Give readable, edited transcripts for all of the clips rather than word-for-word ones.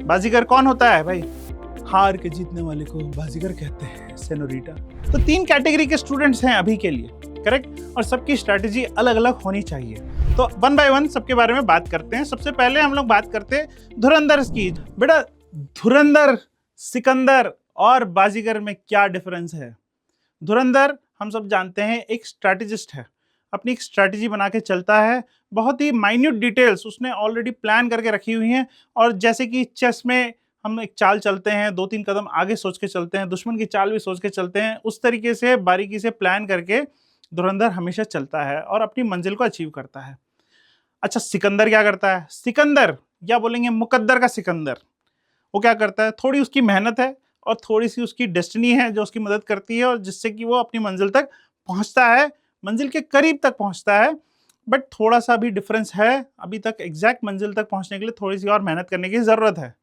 बाजीगर कौन होता है भाई? हार के जीतने वाले को बाजीगर कहते हैं सेनोरिटा। तो 3 कैटेगरी के स्टूडेंट्स हैं अभी के लिए, करेक्ट, और सबकी स्ट्रैटेजी अलग अलग होनी चाहिए। तो वन बाय वन सबके बारे में बात करते हैं। सबसे पहले हम लोग बात करते हैं धुरंधर की। बेटा, धुरंधर, सिकंदर और बाजीगर में क्या डिफरेंस है? धुरंधर हम सब जानते हैं एक स्ट्रैटेजिस्ट है, अपनी एक स्ट्रैटेजी बना के चलता है, बहुत ही माइन्यूट डिटेल्स उसने ऑलरेडी प्लान करके रखी हुई हैं। और जैसे कि चेस में हम एक चाल चलते हैं, 2-3 कदम आगे सोच के चलते हैं, दुश्मन की चाल भी सोच के चलते हैं, उस तरीके से बारीकी से प्लान करके धुरंधर हमेशा चलता है और अपनी मंजिल को अचीव करता है। अच्छा, सिकंदर क्या करता है? सिकंदर या बोलेंगे मुकद्दर का सिकंदर, वो क्या करता है? थोड़ी उसकी मेहनत है और थोड़ी सी उसकी डेस्टिनी है जो उसकी मदद करती है और जिससे कि वो अपनी मंजिल तक पहुंचता है, मंजिल के करीब तक पहुंचता है। बट थोड़ा सा भी डिफरेंस है, अभी तक एग्जैक्ट मंजिल तक पहुंचने के लिए थोड़ी सी और मेहनत करने की जरूरत है।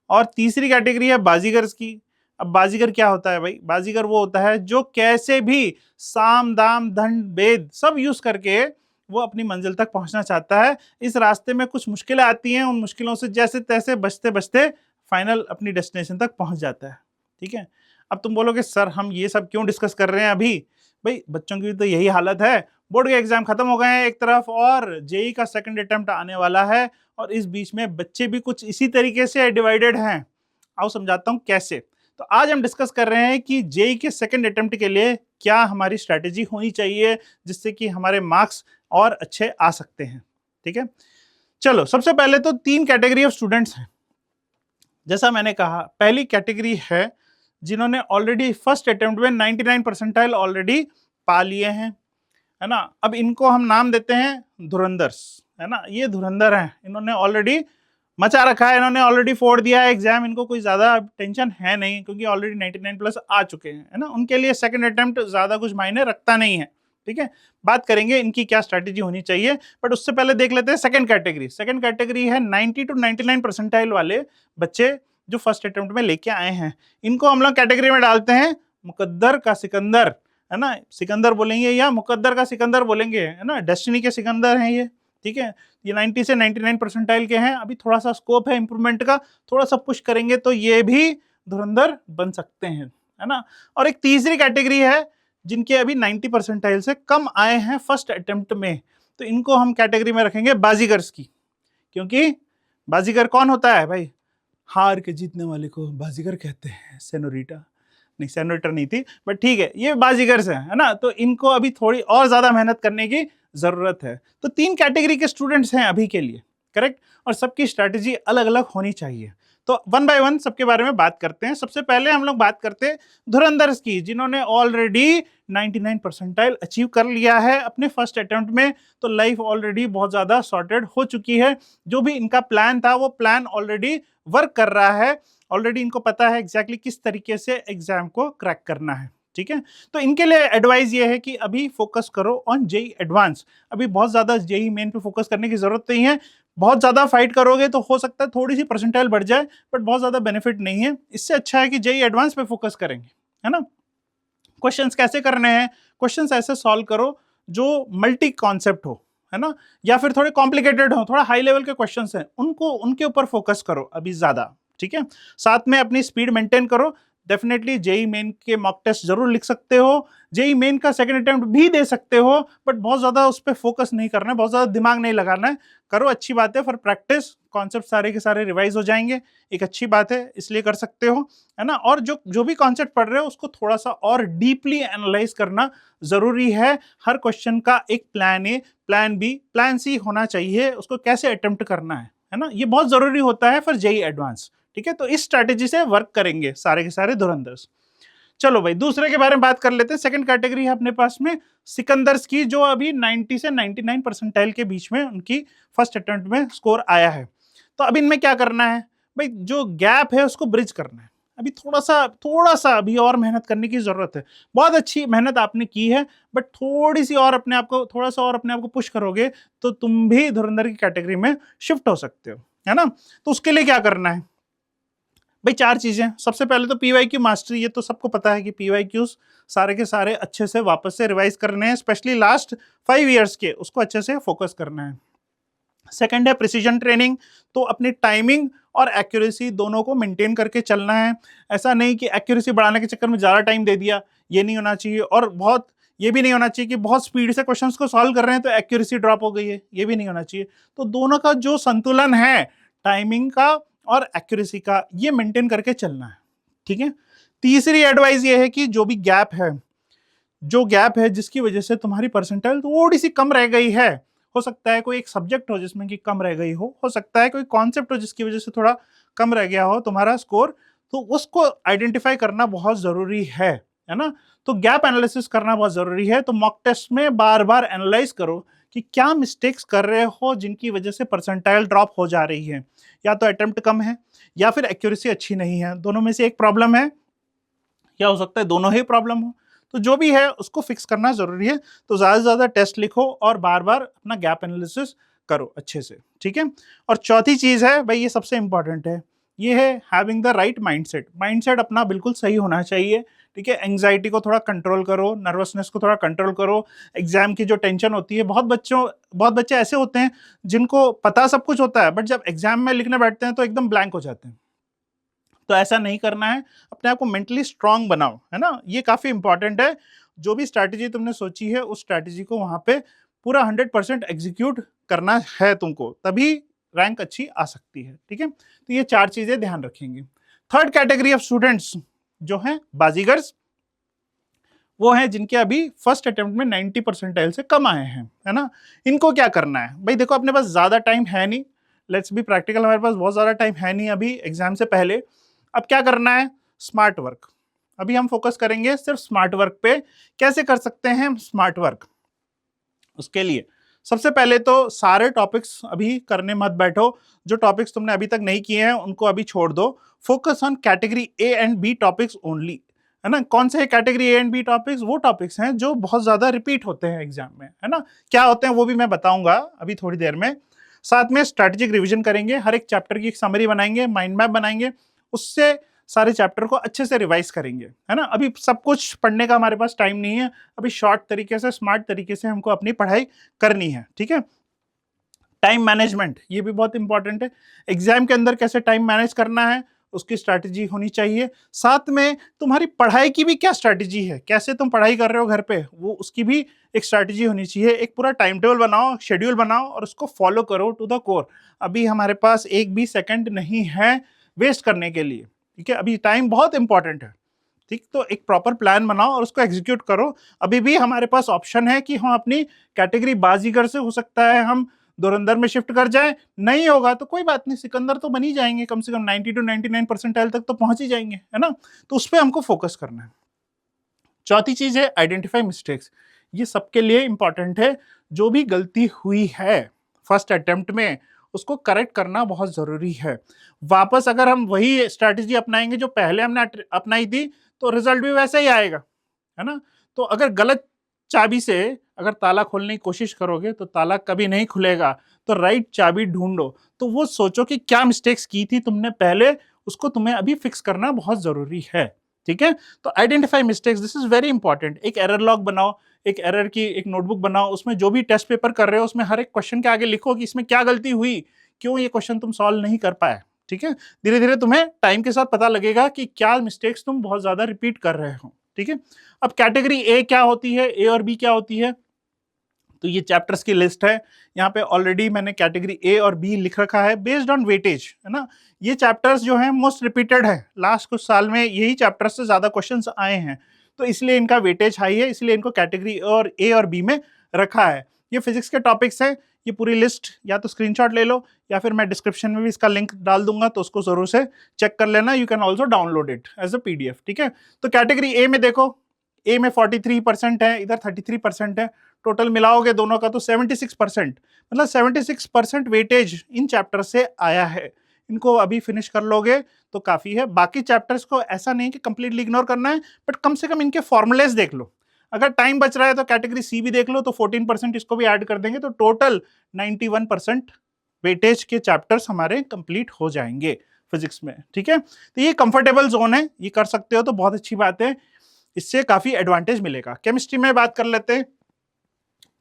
और तीसरी कैटेगरी है बाजीगर्स की। अब बाजीगर क्या होता है भाई? बाजीगर वो होता है जो कैसे भी साम दाम दंड भेद सब यूज करके वो अपनी मंजिल तक पहुंचना चाहता है। इस रास्ते में कुछ मुश्किलें आती हैं, उन मुश्किलों से जैसे तैसे बचते बचते फाइनल अपनी डेस्टिनेशन तक पहुंच जाता है। ठीक है, अब तुम बोलोगे सर हम ये सब क्यों डिस्कस कर रहे हैं अभी? भाई बच्चों की भी तो यही हालत है, बोर्ड के एग्जाम खत्म हो गए हैं एक तरफ और जेई का सेकंड अटेम्प्ट आने वाला है और इस बीच में बच्चे भी कुछ इसी तरीके से डिवाइडेड हैं। आओ समझाता हूं कैसे। तो आज हम डिस्कस कर रहे हैं कि जेई के सेकंड अटेम्प्ट के लिए क्या हमारी स्ट्रैटेजी होनी चाहिए जिससे कि हमारे मार्क्स और अच्छे आ सकते हैं। ठीक है, चलो सबसे पहले तो 3 कैटेगरी ऑफ स्टूडेंट्स हैं। जैसा मैंने कहा, पहली कैटेगरी है जिन्होंने ऑलरेडी फर्स्ट अटेम्प्ट में 99 परसेंटाइल ऑलरेडी पा लिए हैं, है ना। अब इनको हम नाम देते हैं धुरंधर्स, है ना। ये धुरंधर हैं, इन्होंने ऑलरेडी मचा रखा है, इन्होंने ऑलरेडी फोड़ दिया है एग्जाम, इनको कोई ज्यादा टेंशन है नहीं क्योंकि ऑलरेडी 99 प्लस आ चुके हैं, है ना। उनके लिए सेकंड अटेम्प्ट ज्यादा कुछ मायने रखता नहीं है। ठीक है, बात करेंगे इनकी क्या स्ट्रैटेजी होनी चाहिए, बट उससे पहले देख लेते हैं सेकंड कैटेगरी। सेकंड कैटेगरी है 90 to 99 परसेंटाइल वाले बच्चे जो फर्स्ट अटेम्प्ट में लेके आए हैं। इनको हम लोग कैटेगरी में डालते हैं मुकद्दर का सिकंदर, है ना। सिकंदर बोलेंगे या मुकद्दर का सिकंदर बोलेंगे, है ना। डेस्टिनी के सिकंदर हैं ये। ठीक है, ये 90 से 99 परसेंटाइल के हैं। अभी थोड़ा सा स्कोप है इंप्रूवमेंट का, थोड़ा सा पुश करेंगे तो ये भी धुरंधर बन सकते हैं, है ना। और एक तीसरी कैटेगरी है जिनके अभी 90 परसेंटाइल से कम आए हैं फर्स्ट अटेम्प्ट में, तो इनको हम कैटेगरी में रखेंगे बाजीगर्स की। क्योंकि बाजीगर कौन होता है भाई? हार के जीतने वाले को बाजीगर कहते हैं सेनोरिटा। नहीं, सेनोरिटा नहीं थी, बट ठीक है, ये बाजीगर्स हैं, है ना। तो इनको अभी थोड़ी और ज्यादा मेहनत करने की जरूरत है। तो 3 कैटेगरी के स्टूडेंट्स हैं अभी के लिए, करेक्ट, और सबकी स्ट्रैटेजी अलग अलग होनी चाहिए। तो वन बाय वन सबके बारे में बात करते हैं। सबसे पहले हम लोग बात करते हैं धुरंधर्स की, जिन्होंने ऑलरेडी 99 परसेंटाइल अचीव कर लिया है अपने फर्स्ट अटेम्प्ट में। तो लाइफ ऑलरेडी बहुत ज्यादा सॉर्टेड हो चुकी है, जो भी इनका प्लान था वो प्लान ऑलरेडी वर्क कर रहा है। ऑलरेडी इनको पता है एग्जैक्टली किस तरीके से एग्जाम को क्रैक करना है। ठीक है, तो इनके लिए एडवाइस ये है कि अभी फोकस करो ऑन जेई एडवांस। अभी बहुत ज्यादा जेई मेन पे फोकस करने की जरूरत नहीं है। बहुत ज्यादा फाइट करोगे तो हो सकता है थोड़ी सी परसेंटाइल बढ़ जाए, बट बहुत ज्यादा बेनिफिट नहीं है। इससे अच्छा है कि जेई एडवांस पे फोकस करेंगे, है ना। क्वेश्चंस कैसे करने हैं? क्वेश्चंस ऐसे सॉल्व करो जो मल्टी कॉन्सेप्ट हो, है ना, या फिर थोड़े कॉम्प्लिकेटेड हो, थोड़ा हाई लेवल के क्वेश्चंस हैं, उनको उनके ऊपर फोकस करो अभी ज्यादा। ठीक है, साथ में अपनी स्पीड मेंटेन करो। डेफिनेटली जेई मेन के मॉक टेस्ट जरूर लिख सकते हो, जेई मेन का सेकंड अटेम्प्ट भी दे सकते हो, बट बहुत ज्यादा उस पर फोकस नहीं करना है, बहुत ज्यादा दिमाग नहीं लगाना है। करो, अच्छी बात है, फॉर प्रैक्टिस कॉन्सेप्ट सारे के सारे रिवाइज हो जाएंगे, एक अच्छी बात है, इसलिए कर सकते हो, है ना। और जो जो भी कॉन्सेप्ट पढ़ रहे हो उसको थोड़ा सा और डीपली एनालाइज करना जरूरी है। हर क्वेश्चन का एक plan A, plan B, plan C होना चाहिए, उसको कैसे अटेम्प्ट करना है ना, ये बहुत जरूरी होता है फॉर जेई एडवांस। ठीक है, तो इस स्ट्रैटेजी से वर्क करेंगे सारे के सारे धुरंधर्स। चलो भाई, दूसरे के बारे में बात कर लेते हैं। सेकंड कैटेगरी है अपने पास में सिकंदर्स की, जो अभी 90 से 99 परसेंटाइल के बीच में उनकी फर्स्ट अटेम्प्ट में स्कोर आया है। तो अब इनमें क्या करना है भाई? जो गैप है उसको ब्रिज करना है। अभी थोड़ा सा अभी और मेहनत करने की जरूरत है। बहुत अच्छी मेहनत आपने की है, बट थोड़ी सी और अपने आप को, थोड़ा सा और अपने आप को पुश करोगे तो तुम भी धुरंधर की कैटेगरी में शिफ्ट हो सकते हो, है ना। तो उसके लिए क्या करना है भाई? 4 चीजें। सबसे पहले तो पीवाईक्यू मास्टरी, ये तो सबको पता है कि पीवाईक्यूज सारे के सारे अच्छे से वापस से रिवाइज करने हैं, स्पेशली लास्ट 5 इयर्स के, उसको अच्छे से फोकस करना है। सेकंड है प्रिसीजन ट्रेनिंग, तो अपनी टाइमिंग और एक्यूरेसी दोनों को मेंटेन करके चलना है। ऐसा नहीं कि एक्यूरेसी बढ़ाने के चक्कर में ज़्यादा टाइम दे दिया, ये नहीं होना चाहिए। और बहुत ये भी नहीं होना चाहिए कि बहुत स्पीड से क्वेश्चंस को सॉल्व कर रहे हैं तो एक्यूरेसी ड्रॉप हो गई है, ये भी नहीं होना चाहिए। तो दोनों का जो संतुलन है टाइमिंग का और एक्यूरेसी का, ये मेंटेन करके चलना है, ठीक है। तीसरी एडवाइस ये है कि जो भी गैप है, जो गैप है जिसकी वजह से तुम्हारी परसेंटाइल थोड़ी सी कम रह गई है, हो सकता है कोई एक सब्जेक्ट हो जिसमें कि कम रह गई हो सकता है कोई कॉन्सेप्ट हो जिसकी वजह से थोड़ा कम रह गया हो तुम्हारा स्कोर, तो उसको आइडेंटिफाई करना बहुत जरूरी है ना। तो गैप एनालिसिस करना बहुत जरूरी है। तो मॉक टेस्ट में बार बार एनालाइज करो कि क्या मिस्टेक्स कर रहे हो जिनकी वजह से परसेंटाइल ड्रॉप हो जा रही है। या तो अटेम्प्ट कम है या फिर एक्यूरेसी अच्छी नहीं है, दोनों में से एक प्रॉब्लम है, या हो सकता है दोनों ही प्रॉब्लम हो। तो जो भी है उसको फिक्स करना जरूरी है। तो ज्यादा से ज्यादा टेस्ट लिखो और बार बार अपना गैप एनालिसिस करो अच्छे से, ठीक है। और चौथी चीज है भाई, ये सबसे इंपॉर्टेंट है, ये है having the right mindset. Mindset अपना बिल्कुल सही होना चाहिए, ठीक है। एंग्जाइटी को थोड़ा कंट्रोल करो, नर्वसनेस को थोड़ा कंट्रोल करो। एग्जाम की जो टेंशन होती है, बहुत बच्चे ऐसे होते हैं जिनको पता सब कुछ होता है बट जब एग्जाम में लिखने बैठते हैं तो एकदम ब्लैंक हो जाते हैं। तो ऐसा नहीं करना है, अपने आप को मेंटली स्ट्रांग बनाओ, है ना। ये काफी इंपॉर्टेंट है। जो भी स्ट्रैटेजी तुमने सोची है उस स्ट्रैटेजी को वहां पे पूरा 100% एग्जीक्यूट करना है तुमको, तभी रैंक अच्छी आ सकती है, ठीक है। तो ये 4 चीजें ध्यान रखेंगे। थर्ड कैटेगरी ऑफ स्टूडेंट्स जो हैं बाजीगर्स, वो हैं जिनके अभी फर्स्ट अटेम्प्ट में 90 परसेंटाइल से कम आए हैं, है ना। इनको क्या करना है भाई, देखो अपने पास ज्यादा टाइम है नहीं, लेट्स बी प्रैक्टिकल, हमारे पास बहुत ज्यादा टाइम है नहीं अभी एग्जाम से पहले। अब क्या करना है, स्मार्ट वर्क। अभी हम फोकस करेंगे सिर्फ स्मार्ट वर्क पे। कैसे कर सकते हैं हम स्मार्ट वर्क, उसके लिए सबसे पहले तो सारे टॉपिक्स अभी करने मत बैठो। जो टॉपिक्स तुमने अभी तक नहीं किए हैं उनको अभी छोड़ दो। Focus on category A and B topics only, है ना। कौन से category A and B topics, वो टॉपिक्स हैं जो बहुत ज्यादा रिपीट होते हैं एग्जाम में, है ना। क्या होते हैं वो भी मैं बताऊंगा अभी थोड़ी देर में। साथ में स्ट्रैटेजिक रिवीजन करेंगे, हर एक चैप्टर की एक समरी बनाएंगे, माइंड मैप बनाएंगे, उससे सारे चैप्टर को अच्छे से रिवाइज करेंगे, है ना। अभी सब कुछ पढ़ने का हमारे पास टाइम नहीं है, अभी शॉर्ट तरीके से स्मार्ट तरीके से हमको अपनी पढ़ाई करनी है, ठीक है। टाइम मैनेजमेंट ये भी बहुत इंपॉर्टेंट है। एग्जाम के अंदर कैसे टाइम मैनेज करना है उसकी स्ट्रैटेजी होनी चाहिए। साथ में तुम्हारी पढ़ाई की भी क्या स्ट्रैटेजी है, कैसे तुम पढ़ाई कर रहे हो घर पे, वो उसकी भी एक स्ट्रैटेजी होनी चाहिए। एक पूरा टाइम टेबल बनाओ, शेड्यूल बनाओ और उसको फॉलो करो टू द कोर। अभी हमारे पास एक भी सेकंड नहीं है वेस्ट करने के लिए, ठीक है। अभी टाइम बहुत इंपॉर्टेंट है, ठीक। तो एक प्रॉपर प्लान बनाओ और उसको एग्जीक्यूट करो। अभी भी हमारे पास ऑप्शन है कि हम अपनी कैटेगरी बाजीगर से हो सकता है हम धुरंधर में शिफ्ट कर जाए, नहीं होगा तो कोई बात नहीं, सिकंदर तो बन ही जाएंगे, कम से कम 90 to 99 परसेंटाइल तक तो पहुंच ही जाएंगे, है ना। तो उस पर हमको फोकस करना है। चौथी चीज है आइडेंटिफाई मिस्टेक्स। ये सबके लिए इंपॉर्टेंट है। जो भी गलती हुई है फर्स्ट अटेम्प्ट में उसको करेक्ट करना बहुत जरूरी है। वापस अगर हम वही स्ट्रैटेजी अपनाएंगे जो पहले हमने अपनाई थी तो रिजल्ट भी वैसे ही आएगा, है ना। तो अगर गलत चाबी से अगर ताला खोलने की कोशिश करोगे तो ताला कभी नहीं खुलेगा। तो राइट चाबी ढूंढो। तो वो सोचो कि क्या मिस्टेक्स की थी तुमने पहले, उसको तुम्हें अभी फिक्स करना बहुत जरूरी है, ठीक है। तो identify mistakes, this is very important. एक एरर लॉग बनाओ, एक एरर की एक नोटबुक बनाओ, उसमें जो भी टेस्ट पेपर कर रहे हो उसमें हर एक क्वेश्चन के आगे लिखो कि इसमें क्या गलती हुई, क्यों ये क्वेश्चन तुम सॉल्व नहीं कर पाए, ठीक है। धीरे धीरे तुम्हें टाइम के साथ पता लगेगा कि क्या मिस्टेक्स तुम बहुत ज्यादा रिपीट कर रहे हो, ठीक है। अब कैटेगरी ए क्या होती है, ए और बी क्या होती है, तो ये चैप्टर्स की लिस्ट है। यहाँ पे ऑलरेडी मैंने कैटेगरी ए और बी लिख रखा है बेस्ड ऑन वेटेज, है ना। ये चैप्टर्स जो हैं मोस्ट रिपीटेड है, लास्ट कुछ साल में यही चैप्टर्स से ज्यादा क्वेश्चंस आए हैं, तो इसलिए इनका वेटेज हाई है, इसलिए इनको कैटेगरी और ए और बी में रखा है। ये फिजिक्स के टॉपिक्स हैं। ये पूरी लिस्ट या तो स्क्रीनशॉट ले लो या फिर मैं डिस्क्रिप्शन में भी इसका लिंक डाल दूंगा, तो उसको जरूर से चेक कर लेना। You can also download it as a PDF, ठीक है। तो कैटेगरी ए में देखो, ए में 43% है, इधर 33% है। टोटल मिलाओगे दोनों का तो 76%, मतलब 76% वेटेज इन चैप्टर से आया है। इनको अभी फिनिश कर लोगे तो काफी है। बाकी चैप्टर्स को ऐसा नहीं कि कंप्लीटली इग्नोर करना है, बट कम से कम इनके फॉर्मुलेज देख लो। अगर टाइम बच रहा है तो कैटेगरी सी भी देख लो, तो 14% इसको भी ऐड कर देंगे, तो टोटल 91% वेटेज के चैप्टर्स हमारे कंप्लीट हो जाएंगे फिजिक्स में, ठीक है। तो ये कंफर्टेबल जोन है, ये कर सकते हो तो बहुत अच्छी बात है, इससे काफी एडवांटेज मिलेगा। केमिस्ट्री में बात कर लेते हैं।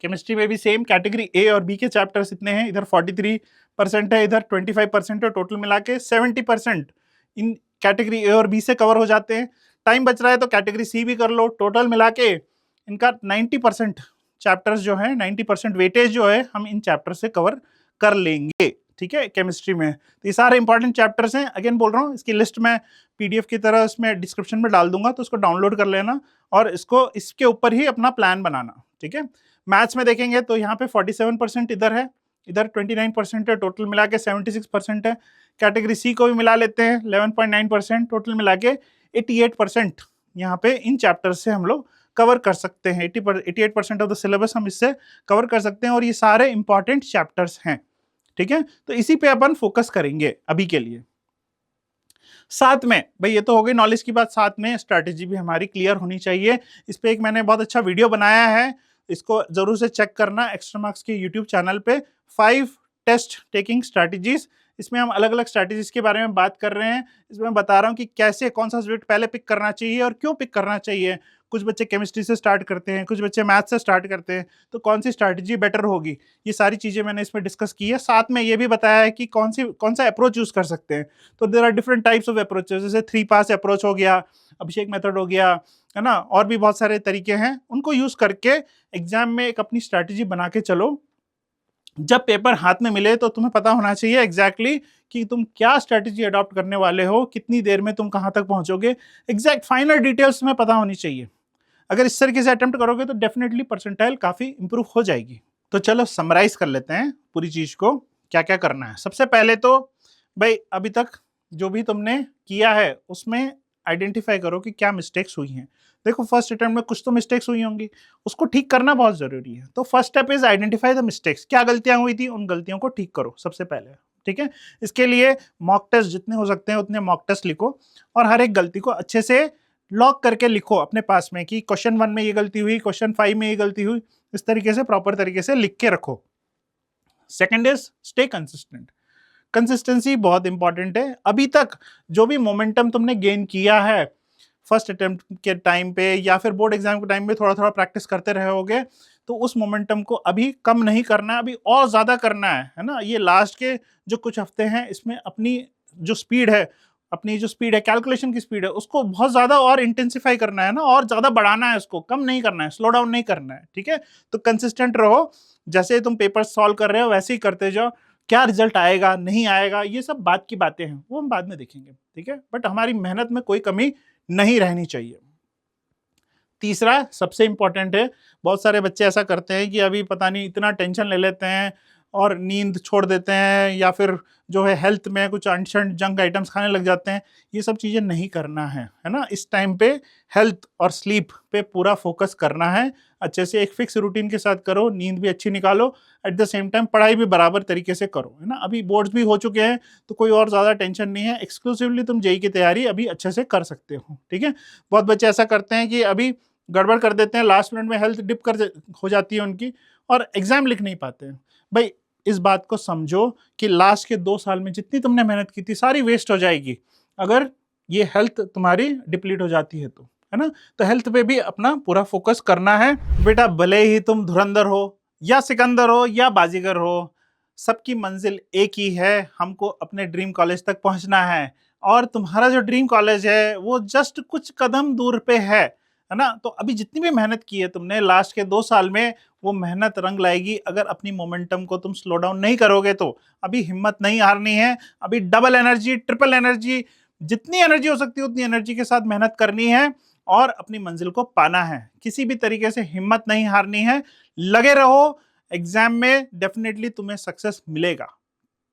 केमिस्ट्री में भी सेम, कैटेगरी ए और बी के चैप्टर्स इतने हैं, इधर 43% है, इधर 25% है, टोटल मिला के 70% इन कैटेगरी ए और बी से कवर हो जाते हैं। टाइम बच रहा है तो कैटेगरी सी भी कर लो। टोटल मिला के इनका 90% चैप्टर्स जो है, 90% वेटेज जो है हम इन चैप्टर से कवर कर लेंगे, ठीक है, केमिस्ट्री में। तो ये सारे इंपॉर्टेंट चैप्टर्स हैं। अगेन बोल रहा हूँ, इसकी लिस्ट में पीडीएफ की तरह इसमें डिस्क्रिप्शन में डाल दूंगा, तो उसको डाउनलोड कर लेना और इसको इसके ऊपर ही अपना प्लान बनाना, ठीक है। मैथ्स में देखेंगे तो यहाँ पे 47% इधर है, इधर 29% है, टोटल मिला के 76% है। कैटेगरी सी को भी मिला लेते हैं, 11.9%, टोटल मिला के 88% यहाँ पे इन चैप्टर से हम लोग कवर कर सकते हैं। 88% ऑफ द सिलेबस हम इससे कवर कर सकते हैं और ये सारे इंपॉर्टेंट चैप्टर्स हैं, ठीक है। तो इसी पे अपन फोकस करेंगे अभी के लिए। साथ में भाई ये तो हो गई नॉलेज की बात, साथ में स्ट्रैटेजी भी हमारी क्लियर होनी चाहिए। इस पे एक मैंने बहुत अच्छा वीडियो बनाया है, इसको जरूर से चेक करना, एक्स्ट्रा मार्क्स के यूट्यूब चैनल पे, 5 टेस्ट टेकिंग स्ट्रैटेजीज। इसमें हम अलग अलग स्ट्रैटेजीज के बारे में बात कर रहे हैं। इसमें मैं बता रहा हूँ कि कैसे, कौन सा सब्जेक्ट पहले पिक करना चाहिए और क्यों पिक करना चाहिए। कुछ बच्चे केमिस्ट्री से स्टार्ट करते हैं, कुछ बच्चे मैथ से स्टार्ट करते हैं, तो कौन सी स्ट्रैटेजी बेटर होगी, ये सारी चीजें मैंने इसमें डिस्कस की है। साथ में ये भी बताया है कि कौन सा अप्रोच यूज कर सकते हैं। तो there are different types of approaches, जैसे 3 पास अप्रोच हो गया, अभिषेक मेथड हो गया, है ना, और भी बहुत सारे तरीके हैं। उनको यूज करके एग्जाम में एक अपनी स्ट्रैटेजी बना के चलो। जब पेपर हाथ में मिले तो तुम्हें पता होना चाहिए एग्जैक्टली कि तुम क्या स्ट्रैटेजी अडॉप्ट करने वाले हो, कितनी देर में तुम कहां तक पहुंचोगे, एग्जैक्ट फाइनल डिटेल्स तुम्हें पता होनी चाहिए। अगर इस तरीके से अटेम्प्ट करोगे तो डेफिनेटली परसेंटाइल काफी इंप्रूव हो जाएगी। तो चलो समराइज कर लेते हैं पूरी चीज को, क्या क्या करना है। सबसे पहले तो भाई अभी तक जो भी तुमने किया है उसमें आइडेंटिफाई करो कि क्या मिस्टेक्स हुई हैं। देखो फर्स्ट अटेम्प्ट में कुछ तो मिस्टेक्स हुई होंगी, उसको ठीक करना बहुत जरूरी है। तो first step is identify the mistakes, क्या गलतियां हुई थी, उन गलतियों को ठीक करो सबसे पहले, ठीक है। इसके लिए मॉक टेस्ट जितने हो सकते हैं उतने मॉक टेस्ट लिखो और हर एक गलती को अच्छे से लॉक करके लिखो अपने पास में कि क्वेश्चन 1 में ये गलती हुई, क्वेश्चन 5 में ये गलती हुई, इस तरीके से प्रॉपर तरीके से लिख के रखो। Second is stay consistent. Consistency बहुत इंपॉर्टेंट है। अभी तक जो भी मोमेंटम तुमने गेन किया है फर्स्ट अटेम्प्ट के टाइम पे या फिर बोर्ड एग्जाम के टाइम पे थोड़ा थोड़ा प्रैक्टिस करते रहे होगे, तो उस मोमेंटम को अभी कम नहीं करना है, अभी और ज्यादा करना है ना। ये लास्ट के जो कुछ हफ्ते हैं इसमें अपनी जो स्पीड है, कैलकुलेशन की स्पीड है, उसको बहुत ज्यादा और इंटेंसिफाई करना है ना, और ज्यादा बढ़ाना है, उसको कम नहीं करना है, स्लो डाउन नहीं करना है, ठीक है। तो कंसिस्टेंट रहो, जैसे तुम पेपर सॉल्व कर रहे हो वैसे ही करते जाओ। क्या रिजल्ट आएगा नहीं आएगा ये सब बात की बातें हैं, वो हम बाद में देखेंगे, ठीक है। बट हमारी मेहनत में कोई कमी नहीं रहनी चाहिए। तीसरा सबसे इंपॉर्टेंट है, बहुत सारे बच्चे ऐसा करते हैं कि अभी पता नहीं इतना टेंशन ले लेते हैं और नींद छोड़ देते हैं या फिर जो है हेल्थ में कुछ अनशन जंक आइटम्स खाने लग जाते हैं। ये सब चीज़ें नहीं करना है ना। इस टाइम पे हेल्थ और स्लीप पे पूरा फोकस करना है। अच्छे से एक फिक्स रूटीन के साथ करो, नींद भी अच्छी निकालो, एट द सेम टाइम पढ़ाई भी बराबर तरीके से करो, है ना। अभी बोर्ड्स भी हो चुके हैं तो कोई और ज़्यादा टेंशन नहीं है, एक्सक्लूसिवली तुम जेईई की तैयारी अभी अच्छे से कर सकते हो, ठीक है। बहुत बच्चे ऐसा करते हैं कि अभी गड़बड़ कर देते हैं, लास्ट मिनट में हेल्थ डिप हो जाती है उनकी और एग्जाम लिख नहीं पाते हैं। भाई इस बात को समझो कि लास्ट के 2 साल में जितनी तुमने मेहनत की थी सारी वेस्ट हो जाएगी अगर ये हेल्थ तुम्हारी डिप्लीट हो जाती है तो, है ना। तो हेल्थ पे भी अपना पूरा फोकस करना है बेटा। भले ही तुम धुरंधर हो या सिकंदर हो या बाजीगर हो, सबकी मंजिल एक ही है, हमको अपने ड्रीम कॉलेज तक पहुंचना है। और तुम्हारा जो ड्रीम कॉलेज है वो जस्ट कुछ कदम दूर पे है ना। तो अभी जितनी भी मेहनत की है तुमने लास्ट के 2 साल में, वो मेहनत रंग लाएगी अगर अपनी मोमेंटम को तुम स्लो डाउन नहीं करोगे तो। अभी हिम्मत नहीं हारनी है, अभी डबल एनर्जी, ट्रिपल एनर्जी, जितनी एनर्जी हो सकती है उतनी एनर्जी के साथ मेहनत करनी है और अपनी मंजिल को पाना है। किसी भी तरीके से हिम्मत नहीं हारनी है, लगे रहो। एग्जाम में डेफिनेटली तुम्हें सक्सेस मिलेगा,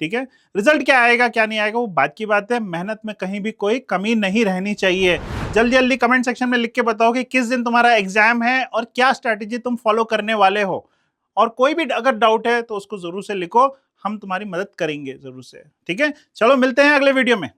ठीक है। रिजल्ट क्या आएगा क्या नहीं आएगा वो बात की बात है, मेहनत में कहीं भी कोई कमी नहीं रहनी चाहिए। जल्दी जल्दी कमेंट सेक्शन में लिख के बताओ कि किस दिन तुम्हारा एग्जाम है और क्या स्ट्रैटेजी तुम फॉलो करने वाले हो। और कोई भी अगर डाउट है तो उसको जरूर से लिखो, हम तुम्हारी मदद करेंगे जरूर से, ठीक है। चलो मिलते हैं अगले वीडियो में।